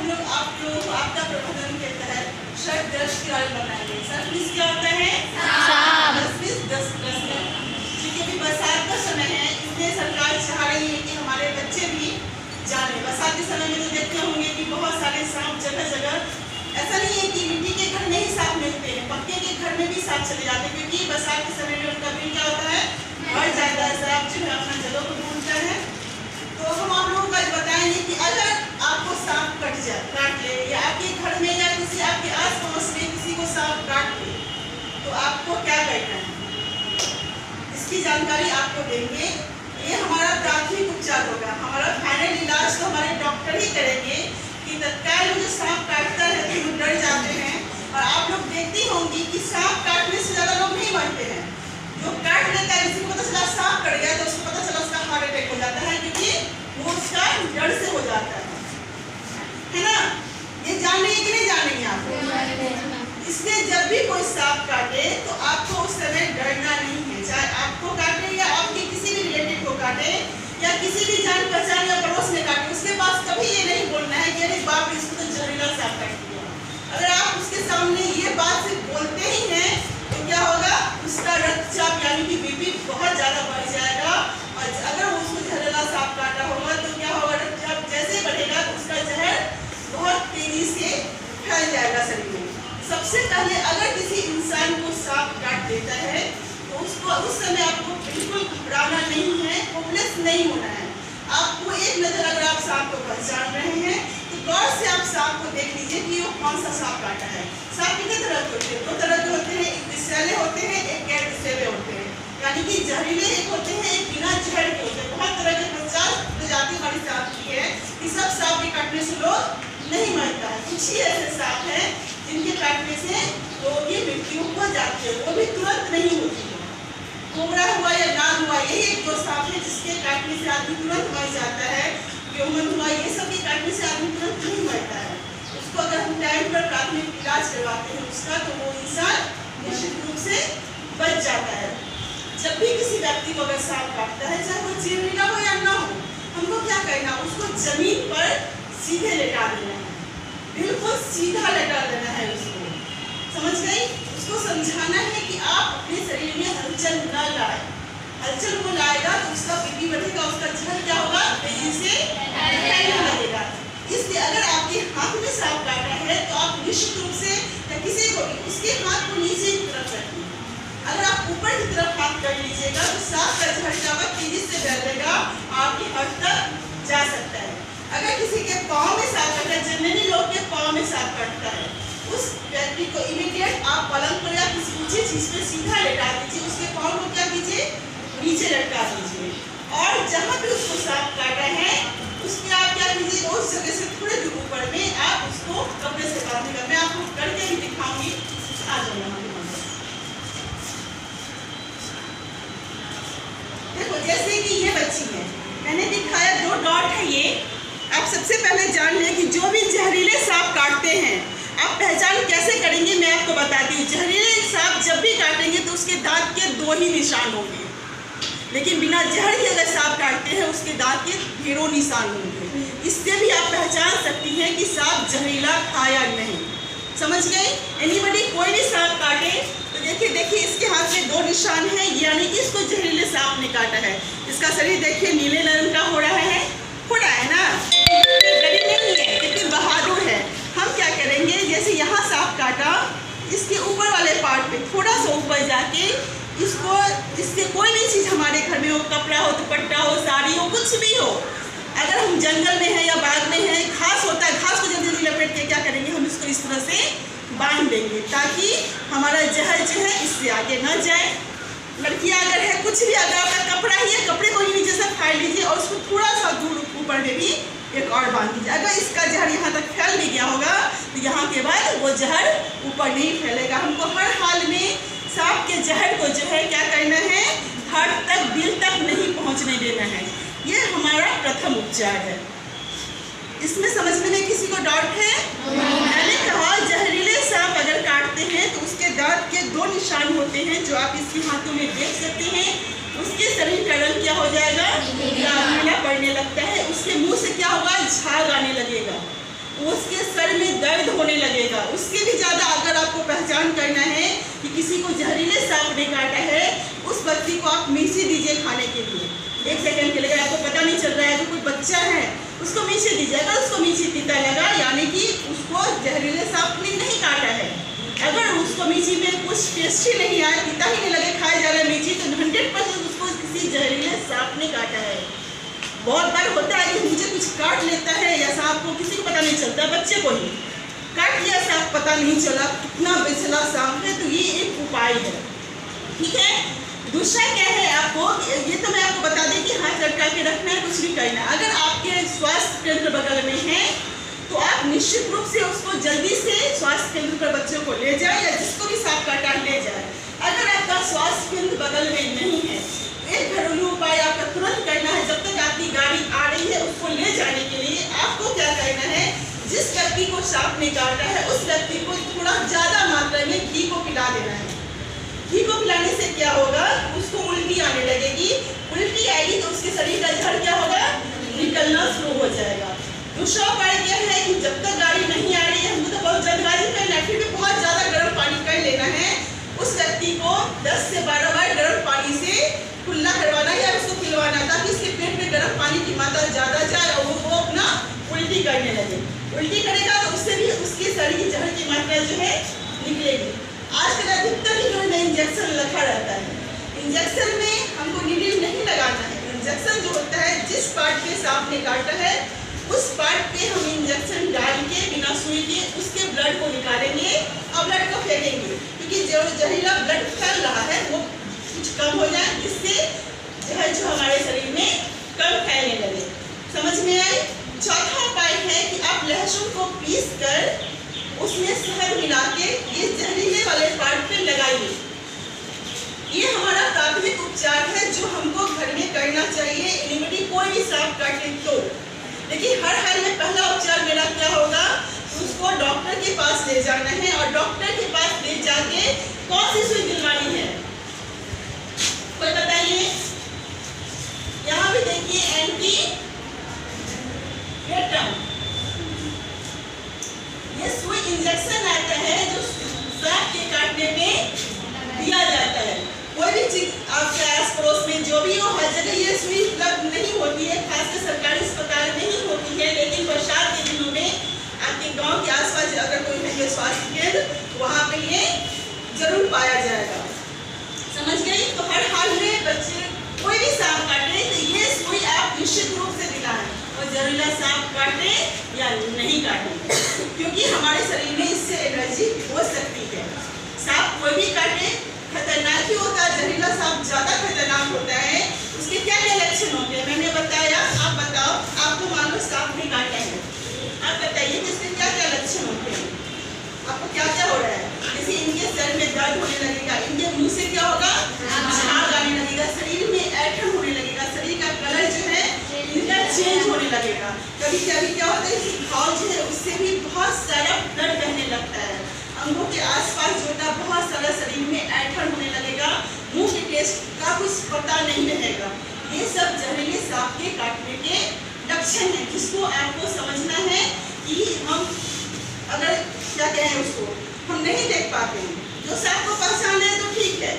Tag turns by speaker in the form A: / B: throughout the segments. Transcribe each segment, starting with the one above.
A: आपदा प्रबंधन के तहत सर्प दंश के बारे में बताएंगे। सर्प क्या होता है? क्योंकि बरसात का समय है, इसलिए सरकार चाह रही है कि हमारे बच्चे भी जाने। बरसात के समय में तो देखते होंगे कि बहुत सारे सांप जगह जगह, ऐसा नहीं है कि मिट्टी के घर में ही सांप मिलते हैं, पक्के के घर में भी सांप चले जाते हैं, क्योंकि बरसात के समय में उनका बिल क्या होता है? बढ़ जाता है। सांप जो है अपना जगह को ढूंढता है। तो हम आप लोगों को बताएंगे कि अगर आपको सांप काट ले, या आपके घर में या किसी आपके आस पड़ोस में किसी को सांप काट ले, तो आपको क्या करना है, इसकी जानकारी आपको देंगे। ये हमारा प्राथमिक उपचार होगा। हमारा फाइनल इलाज तो हमारे डॉक्टर ही करेंगे कि तत्काल जो सांप काटता है तो लोग डर जाते हैं। और आप लोग देखती होंगी कि सांप काटने से ज्यादा लोग नहीं मरते हैं। जो काट लेता है, किसी को पता चला सांप कट गया तो उसको पता चला उसका हार्ट अटैक हो जाता है, क्योंकि वो उसका डर से हो जाता है ना? ये जान रही है कि नहीं जान रही है आप? इसलिए जब भी कोई सांप काटे तो आपको उस समय डरना नहीं है, चाहे आपको काटे या आपके किसी भी रिलेटिव को काटे या किसी भी जान पहचान या पड़ोस में काटे, उसके पास कभी ये नहीं बोलना है कि अरे बाप रे इसको तो जहरीला सांप काट दिया। अगर आप उसके सामने ये बात सिर्फ बोलते ही हैं तो क्या होगा? उसका रक्तचाप यानी कि बीपी बहुत ज्यादा बढ़ जाएगा। और अगर उसको जहरीला सांप काटा होगा तो क्या होगा? रक्तचाप जैसे बढ़ेगा तो उसका जहर बहुत तेजी से फैल जाएगा शरीर में। सबसे पहले अगर किसी इंसान को सांप काट देता है तो उसको उस समय आपको बिल्कुल घबराना नहीं है, होपलेस नहीं होना है। आपको एक नजर अगर आप सांप को पहचान रहे हैं तो गौर से आप सांप को देख लीजिए कि वो कौन सा सांप काटा है। सांप कितने तरह के होते हैं? दो तरह के होते हैं, एक विषैले होते हैं, एक गैर विषैले होते हैं। यानी कि जहरीले एक होते हैं, एक बिना जहर के होते हैं। बहुत तरह के 50 प्रजाति हमारी सांप की है कि सब सांप के काटने से लोग नहीं मरता है। कुछ ही ऐसे सांप हैं जिनके काटने से लोगों की मृत्यु हो जाती है, वो भी तुरंत नहीं होती है। कोबरा हुआ या नाग हुआ, यही एक दो सांप है जिसके काटने से आदमी तुरंत मर जाता है। गेहूं हुआ, ये सब के काटने से आदमी तुरंत नहीं मरता है। उसको अगर हम टाइम पर प्राथमिक इलाज करवाते हैं उसका, तो वो इंसान निश्चित रूप से बच जाता है। जब भी किसी व्यक्ति को अगर सांप काटता है, चाहे वो जहरीला हो या ना हो, हमको क्या करना? उसको जमीन पर सीधे लेटा देना है, बिल्कुल सीधा लेटा देना है उसको। समझ गई? उसको समझाना है कि आप अपने शरीर में हलचल न लाए। हलचल को लाएगा तो उसका बीपी बढ़ेगा, उसका जहर क्या होगा? तेजी से फैलने लगेगा। इसलिए अगर आपके हाथ में सांप काटा है तो आप निश्चित रूप से या किसी को भी उसके हाथ को नीचे की तरफ रखिए। अगर आप ऊपर की तरफ हाथ कर लीजिएगा तो सांप का जहर क्या होगा? तेजी से फैलेगा, आपके हाथ तक जा सकता है। अगर किसी के पाँव में सांप काटा है, जनरली लोग के पाँव में सांप काटता है, उस व्यक्ति को इमीडिएट आप पलंग पर या किसी ऊंची चीज पे सीधा लेटा दीजिए। उसके पाँव को क्या कीजिए? नीचे लटका दीजिए। और जहाँ पे उसको सांप काटा है उसमें आप क्या कीजिए? उस जगह से थोड़े दूर ऊपर में आप उसको कपड़े से बांधिएगा। मैं आपको करके भी दिखाऊंगी। आ जाओ यहाँ। देखो जैसे कि ये बच्ची है, मैंने दिखाया 2 डॉट है ये। आप सबसे पहले जान लें कि जो भी जहरीले सांप काटते हैं आप पहचान कैसे करेंगे, मैं आपको बताती हूँ। जहरीले सांप जब भी काटेंगे तो उसके दांत के 2 ही निशान होंगे, लेकिन बिना जहर के अगर सांप काटते हैं उसके दांत के ढेरों निशान होंगे। इससे भी आप पहचान सकती हैं कि सांप जहरीला था या नहीं। समझ गए? एनीबडी कोई भी सांप काटे तो देखिए इसके हाथ में 2 निशान है, यानी कि इसको जहरीले सांप ने काटा है। इसका शरीर देखिए नीले रंग का हो रहा है ना? डरी नहीं है, कितनी बहादुर है। हम क्या करेंगे? जैसे यहाँ सांप काटा, इसके ऊपर वाले पार्ट पे थोड़ा सा ऊपर जाके इससे कोई भी चीज हमारे घर में हो, कपड़ा हो, दुपट्टा हो, साड़ी हो, कुछ भी हो, अगर हम जंगल में है या बाग में है, घास होता है, घास को जल्दी जल्दी लपेट के क्या करेंगे? हम इसको इस तरह से बांध देंगे ताकि हमारा जहर जो है इससे आगे न जाए। लड़कियां अगर है, कुछ भी अगर आपका कपड़ा ही है, कपड़े को ही नीचे से फाड़ लीजिए और उसको थोड़ा सा दूर ऊपर में भी एक और बांध दीजिए। अगर इसका जहर यहाँ तक फैल भी गया होगा तो यहाँ के बाद वो जहर ऊपर नहीं फैलेगा। हमको हर हाल में सांप के जहर को जो है क्या करना है? हार्ट तक, दिल तक नहीं पहुँचने देना है। ये हमारा प्रथम उपचार है। इसमें समझने में किसी को डाउट है? मैंने कहा जहरीले सांप अगर काटते हैं तो उसके दांत के 2 निशान होते हैं जो आप इसके हाथों में देख सकते हैं। उसके शरीर का रंग क्या हो जाएगा? नीला पड़ने लगता है। उसके मुंह से क्या होगा? झाग आने लगेगा। तो उसके सर में दर्द होने लगेगा। उसके भी ज़्यादा अगर आपको पहचान करना है कि किसी को जहरीले सांप ने काटा है, उस व्यक्ति को आप मीठी दीजिए खाने के लिए। 1 सेकंड के लिए आपको पता नहीं चल रहा है कि कोई बच्चा है, उसको मीठी दीजिए। अगर उसको मीठी पीता लगा यानी कि उसको जहरीले सांप ने नहीं काटा है। अगर उसको मीठी में कुछ टेस्ट ही नहीं आया, पीता ही नहीं लगे, खाए जा रहा है मीठी, तो 100% उसको किसी जहरीले सांप ने काटा है। बहुत बार होता है कि मुझे कुछ काट लेता है या सांप को किसी को पता नहीं चलता, बच्चे को ही काट लिया सांप, पता नहीं चला कितना बेचला सांप है। तो ये एक उपाय है, ठीक है। दूसरा क्या है, आपको ये तो मैं आपको बता दें कि हाथ लटका के रखना है, कुछ भी करना है। अगर आपके स्वास्थ्य केंद्र बगल में है तो आप निश्चित रूप से उसको जल्दी से स्वास्थ्य केंद्र पर बच्चों को ले जाए या जिसको भी सांप काटा ले जाए। अगर आपका स्वास्थ्य केंद्र बगल में नहीं है, एक घरेलू उपाय आपका तुरंत करना है। जब तक आपकी गाड़ी आ रही है उसको ले जाने के लिए आपको क्या करना है, जिस व्यक्ति को सांप ने काटा है उस व्यक्ति को थोड़ा ज्यादा मात्रा में घी को पिला देना है। घी को पिलाने से क्या होगा, उसको उल्टी आने लगेगी। उल्टी आएगी तो उसके शरीर का जहर क्या होगा, निकलना शुरू हो जाएगा। दूसरा उपाय क्या है कि जब तक गाड़ी नहीं आ रही है, हमको तो बहुत जल्दबाजी करना है, फिर भी बहुत ज्यादा गर्म पानी कर लेना है। उस व्यक्ति को 10 से 12 बार गर्म पानी से कुल्ला करवाना या उसको पिलवाना, ताकि उसके पेट में गर्म पानी की मात्रा ज्यादा जाए और वो अपना उल्टी करने लगे। उल्टी करेगा तो उससे भी उसके शरीर की जहर की मात्रा जो है निकलेगी। आजकल अधिकतर घरों में इंजेक्शन रखा रहता है। इंजेक्शन में हमको नीडल नहीं लगाना है। इंजेक्शन जो होता है, जिस पार्ट पे सांप ने काटा है उस पार्ट पे हम इंजेक्शन डाल के बिना सुई के उसके ब्लड को निकालेंगे और ब्लड को फेंकेंगे, क्योंकि जो जहरीला ब्लड फैल रहा है वो कुछ कम हो जाए, जिससे जहर जो हमारे शरीर में कम फैलने लगे। समझ में आई। चौथा उपाय है कि आप लहसुन को पीस कर उसमें शहद मिला के ये जहरीले वाले पार्ट पे लगाइए। ये हमारा प्राथमिक उपचार है जो हमको घर में करना चाहिए। एनिमली कोई भी सांप काटे तो, लेकिन हर हाल में पहला उपचार मेरा क्या होगा, उसको डॉक्टर के पास ले जाना है और डॉक्टर के पास ले जाके कौन सी सुई दिलवानी है, कोई बताइए। यहाँ भी देखिए एंटी वेटम, ये सुई इंजेक्शन आता है जो सांप के काटने में दिया जाता है। कोई भी चीज आपके आस पड़ोस में जो भी हो, हर जगह ये सुई उपलब्ध नहीं होती है, खासकर सरकारी अस्पताल में ही होती है। लेकिन बरसात के दिनों में आपके गांव के आसपास अगर कोई है स्वास्थ्य केंद्र, वहाँ पे ये जरूर पाया जाएगा। समझ गई। तो हर हाल में बच्चे कोई भी सांप काटे तो ये सुई आप निश्चित रूप से दिलाएं, और जहरीला सांप काटे या नहीं काटे, क्योंकि हमारे शरीर में इससे एलर्जी हो सकती है। सांप कोई भी काटे खतरनाक ही होता है, जहरीला सांप ज्यादा खतरनाक होता है। उसके क्या क्या लक्षण होते हैं मैंने बताया, आप बताओ। आपको मान लो सांप ने काटा है, आप बताइए कि इसके क्या क्या लक्षण होते हैं, आपको क्या क्या हो रहा है। जैसे इनके सर में दर्द होने लगेगा, इनके मुंह से क्या होगा, झाग आने लगेगा, शरीर में ऐठन होने लगेगा, शरीर का कलर जो है इनका चेंज होने लगेगा। कभी कभी क्या होता है कि घाव जो है उससे भी बहुत सारा ब्लड बहने लगता है, अंगों के आसपास जो है बहुत सारा शरीर में ऐठन होने लगेगा, मुंह के टेस्ट का कुछ पता नहीं रहेगा। ये सब जहरीले सांप के काटने के लक्षण है, जिसको आपको समझना है कि हम अगर क्या कहें उसको हम नहीं देख पाते हैं। जो सांप को पहचान है तो ठीक है,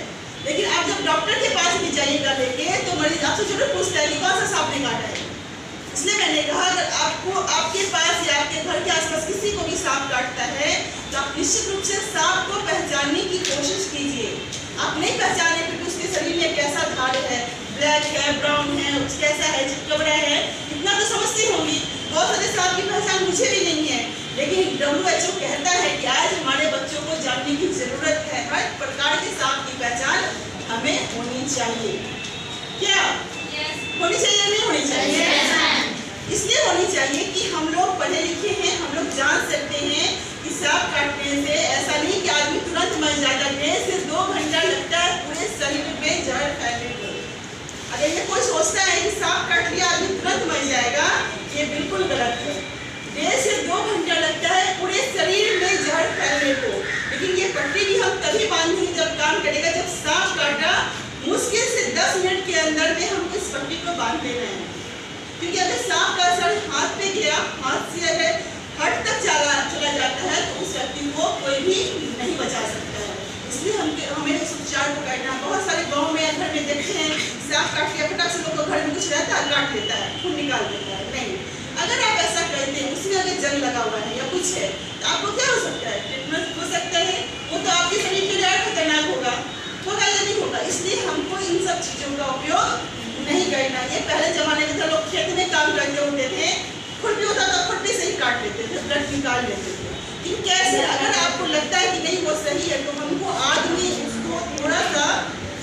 A: लेकिन आप जब डॉक्टर के पास भी जाइएगा लेके तो मरीज आपसे जरूर पूछता है कि कौन सा सांप ने काटा है। इसलिए मैंने कहा अगर आपको आपके पास या आपके घर के आसपास किसी को भी सांप काटता है तो आप निश्चित रूप से सांप को पहचानने की कोशिश कीजिए। आप नहीं पहचाने क्योंकि उसके शरीर में कैसा धार है, ब्लैक है, ब्राउन है, कैसा है, चिपकबरा है, इतना तो समझती होंगी। बहुत सारे सांप की पहचान मुझे भी नहीं है, लेकिन WHO कहता है कि आज हमारे बच्चों को जानने की जरूरत है। हर प्रकार के सांप की पहचान हमें होनी चाहिए। क्या होनी चाहिए, नहीं होनी चाहिए? इसलिए होनी चाहिए कि हम लोग पढ़े लिखे हैं, हम लोग जान सकते हैं कि सांप काटने से ऐसा नहीं कि आदमी तुरंत मर जाता है, 1.5 से 2 घंटा लगता है पूरे शरीर में जहर फैलने को। अगर ये कोई सोचता है कि सांप काट लिया आदमी तुरंत मर जाएगा, ये बिल्कुल गलत है। 1.5 से 2 घंटा लगता है पूरे शरीर में जहर फैलने को। लेकिन ये पट्टी भी हम तभी बांधेंगे जब काम करेगा, जब सांप काटा मुश्किल से 10 मिनट के अंदर में हम इस पट्टी को बांध देना है। क्योंकि अगर सांप का असर हाथ पे गया, हाथ से अगर हट तक कुछ है तो आपको क्या हो सकता है, टेटनस हो सकता है। वो तो आपके शरीर के लिए और खतरनाक होगा या नहीं होगा। इसलिए हमको इन सब चीज़ों का उपयोग नहीं करना है। पहले जमाने में तो लोग खेत में काम करते होते थे, खुरपी होता था, खुरपी से ही काट लेते थे, ब्लड निकाल लेते थे। लेकिन कैसे, अगर आपको लगता है कि नहीं वो सही है तो हमको आज में उसको थोड़ा सा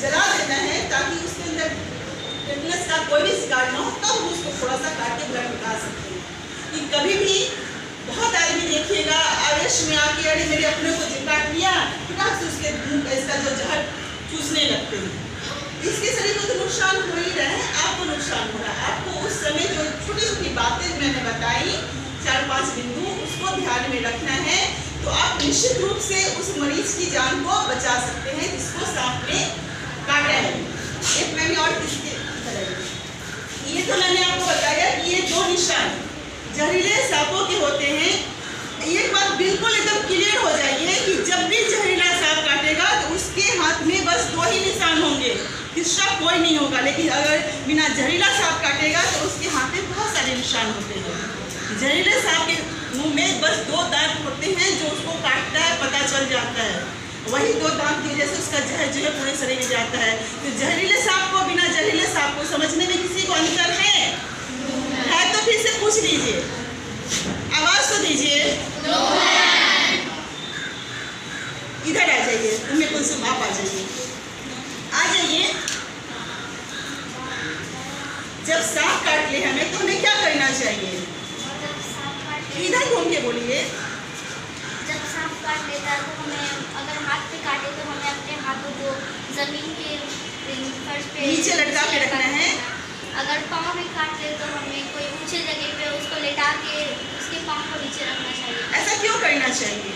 A: जला देना है ताकि उसके अंदर टेटनस का कोई भी शिकार न हो, तब उसको थोड़ा सा काट के ब्लड निकाल सकते हैं। कि कभी भी बहुत आदमी देखिएगा आवेश में आके अरे मेरे अपने को काट लिया, फटाक से उसके इसका जो जहर चूसने लगते हैं। इसके शरीर को तो नुकसान हो ही रहा है, आपको नुकसान हो रहा है। आपको उस समय जो छोटी छोटी बातें मैंने बताई 4-5 बिंदु, उसको ध्यान में रखना है तो आप निश्चित रूप से उस मरीज की जान को बचा सकते हैं जिसको सांप ने काटा है। एक मैंने और किसके ये तो मैंने आपको बताया कि ये 2 निशान जहरीले सांपों के होते हैं। एक बात बिल्कुल एकदम क्लियर हो जाइए कि जब भी जहरीला सांप काटेगा तो उसके हाथ में बस 2 ही निशान होंगे, तीसरा कोई नहीं होगा। लेकिन अगर बिना जहरीला सांप काटेगा तो उसके हाथ में बहुत सारे निशान होते हैं। जहरीले सांप के मुंह में बस 2 दांत होते हैं जो उसको काटता है पता चल जाता है, वही 2 दांत की वजह से उसका जहर जो है पूरे शरीर में जाता है। तो जहरीले सांप को बिना जहरीले सांप को समझने में किसी को अंतर है तो फिर से पूछ लीजिए, आवाज तो दीजिए। इधर आ जाइए, उम्मीद कुलसुम आप आ जाइए, आ जाइए। जब सांप काट ले हमें तो हमें क्या करना चाहिए, इधर घूम के बोलिए।
B: जब सांप काट लेता है तो हमें, अगर हाथ पे काटे तो हमें अपने हाथों को जमीन के फर्श पे
A: नीचे लटका के रखना है।
B: अगर पाँव में काट ले तो हमें कोई ऊंचे जगह पे उसको लेटा के उसके पाँव को नीचे रखना चाहिए।
A: ऐसा क्यों करना चाहिए,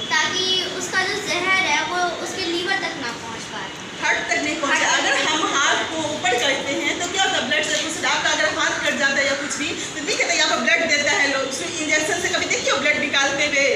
B: ताकि उसका जो जहर है वो उसके लीवर तक ना पहुंच पाए,
A: हार्ट तक नहीं पहुंचे। अगर हम हाथ को ऊपर करते हैं तो क्या होता है, ब्लड सर्कुलेशन। आपका अगर हाथ कट जाता है या कुछ भी तो देखिए तो यहाँ पर ब्लड देता है लोग, उसमें इंजेक्शन से कभी देखिए ब्लड निकालते हुए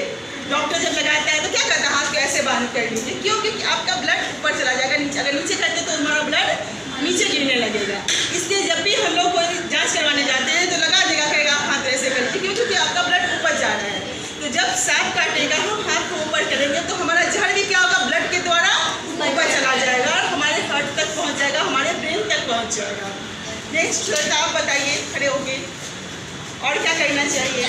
A: डॉक्टर जब लगाता है तो क्या करता है, हाथ को ऐसे बांध कर लीजिए। क्यों, क्योंकि आपका ब्लड ऊपर चला जाएगा, नीचे अगर नीचे करते तो हमारा ब्लड नीचे गिरने लगेगा। इसलिए जब भी हम लोग कोई जांच करवाने जाते हैं तो लगा देगा, कहेगा आप हाथ ऐसे करिए, क्यों, क्योंकि आपका ब्लड ऊपर जा रहा है। तो जब सांप काटेगा हम हाथ को ऊपर करेंगे तो हमारा जहर भी क्या होगा, ब्लड के द्वारा ऊपर चला जाएगा और हमारे हार्ट तक पहुंच जाएगा, हमारे ब्रेन तक पहुंच जाएगा। नेक्स्ट श्वेता आप बताइए, खड़े होके, और क्या करना चाहिए।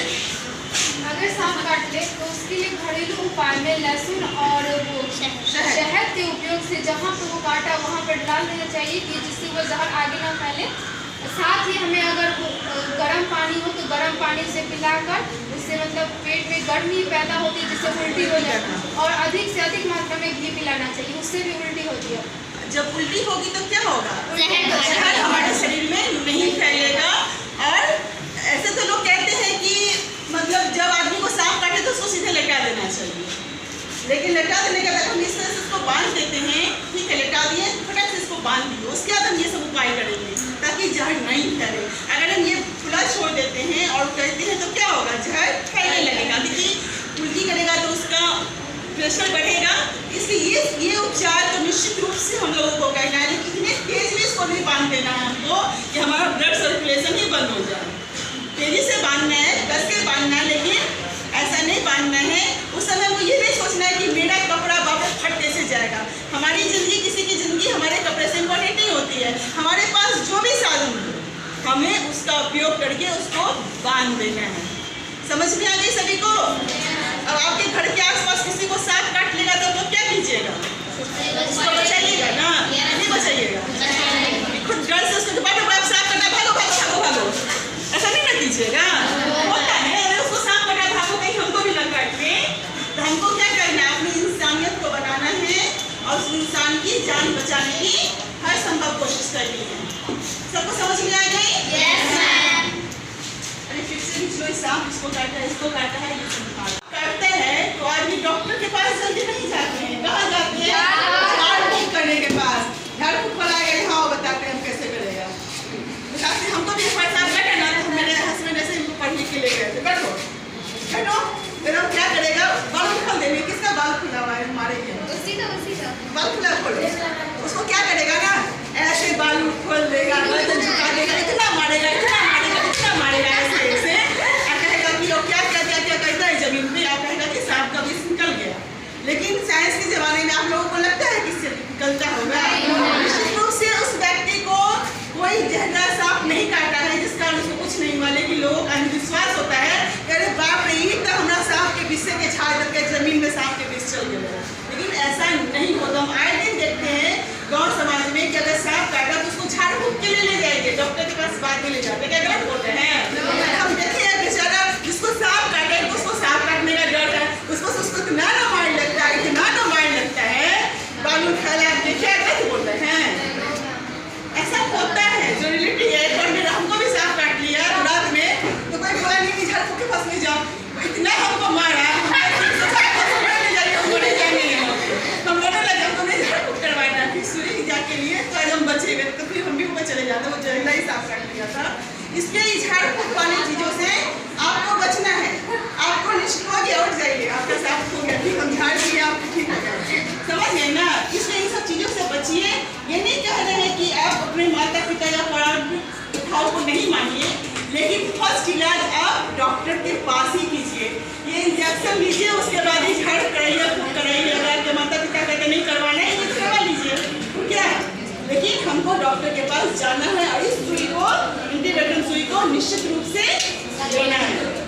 C: अगर सांप काट ले तो उसके लिए घरेलू उपाय में लहसुन और वो शहद के उपयोग से जहाँ पे वो काटा वहाँ पर डाल देना चाहिए कि जिससे वो जहर आगे ना फैले। साथ ही हमें अगर गर्म पानी हो तो गर्म पानी से पिलाकर उससे मतलब पेट में गर्मी पैदा होती है जिससे उल्टी हो जाती है, और अधिक से अधिक मात्रा में घी पिलाना चाहिए, उससे भी उल्टी होती है।
A: जब उल्टी होगी तो क्या होगा,
B: जहर
A: हमारे शरीर में नहीं फैलेगा। और ऐसे तो लोग कहते हैं कि मतलब जब आदमी को सांप काटे तो उसको सीधे लटा देना चाहिए, लेकिन लटा देने के बाद हम इस तरह से उसको बांध देते हैं, ठीक है, लटा दिए, फटाक से इसको बांध दिए, उसके बाद हम ये सब उपाय करेंगे ताकि जहर नहीं फैले। अगर हम ये खुला छोड़ देते हैं और करते हैं तो क्या होगा, जहर फैलने लगेगा, क्योंकि उल्टी करेगा तो उसका प्रेशर बढ़ेगा। इसलिए ये उपचार तो निश्चित रूप से हम लोगों को करना है, लेकिन इतने तेज में इसको नहीं बांध देना है हमको कि हमारा ब्लड सर्कुलेशन ही बंद हो जाए। तेजी से बांधना है, कस के बांधना है, लेकिन ऐसा नहीं बांधना है। उस समय वो ये नहीं सोचना है कि मेरा कपड़ा वापस फट कैसे जाएगा। हमारी ज़िंदगी, किसी की ज़िंदगी हमारे कपड़े से इम्पोर्टेंट नहीं होती है। हमारे पास जो भी साधन हो हमें उसका उपयोग करके उसको बांध देना है। समझ में आ गई सभी को। अब आपके घर के आसपास किसी को सांप काट लेगा तो आप क्या कीजिएगा, उसको बचाइएगा ना, नहीं बचाइएगा, खुद घर से उसको भागो, सांप काटा, भागो भागो भागो भागो, ऐसा नहीं ना कीजिएगा। होता है अगर उसको सांप काटा भागो कहीं हमको भी लग काटते, तो हमको क्या करना है, अपनी इंसानियत को बनाना है और उस इंसान की जान बचाने की हर संभव कोशिश करनी है। सबको समझ में आ गई?
B: Yes ma'am.
A: अरे फिर से जो सांप इसको काटा है, इसको काटा है, ये सब काटते हैं तो आदमी डॉक्टर के पास जल्दी नहीं जाते हैं। कहाँ जाते हैं? झाड़ फूक करने के पास। झाड़ फूक वाला हाँ बताते हैं हम कैसे करेगा। हमको भी सांप काटा ना, मेरे हस्बैंड ऐसे इसके झाड़ फूक वाली चीजों से आपको बचना है। आपको निश्चित हो गया, उठ जाइए, आपका साफ हो गया, ठीक, हम झाड़ दिए, आपको ठीक हो गया, समझ गए ना। इसलिए इन सब चीजों से बचिए। ये नहीं कह रहे हैं कि आप अपने माता पिता या पढ़ाओ को नहीं मानिए, लेकिन फर्स्ट इलाज आप डॉक्टर के पास ही कीजिए। ये इंजेक्शन लीजिए, उसके बाद ही झाड़ कराइए, फूक कराइए। अगर आपके माता पिता कहते नहीं करवाना है तो करवा लीजिए, क्या, लेकिन हमको डॉक्टर के पास जाना है और इस सुई को, एंटीबायोटिक सुई को निश्चित रूप से लेना है।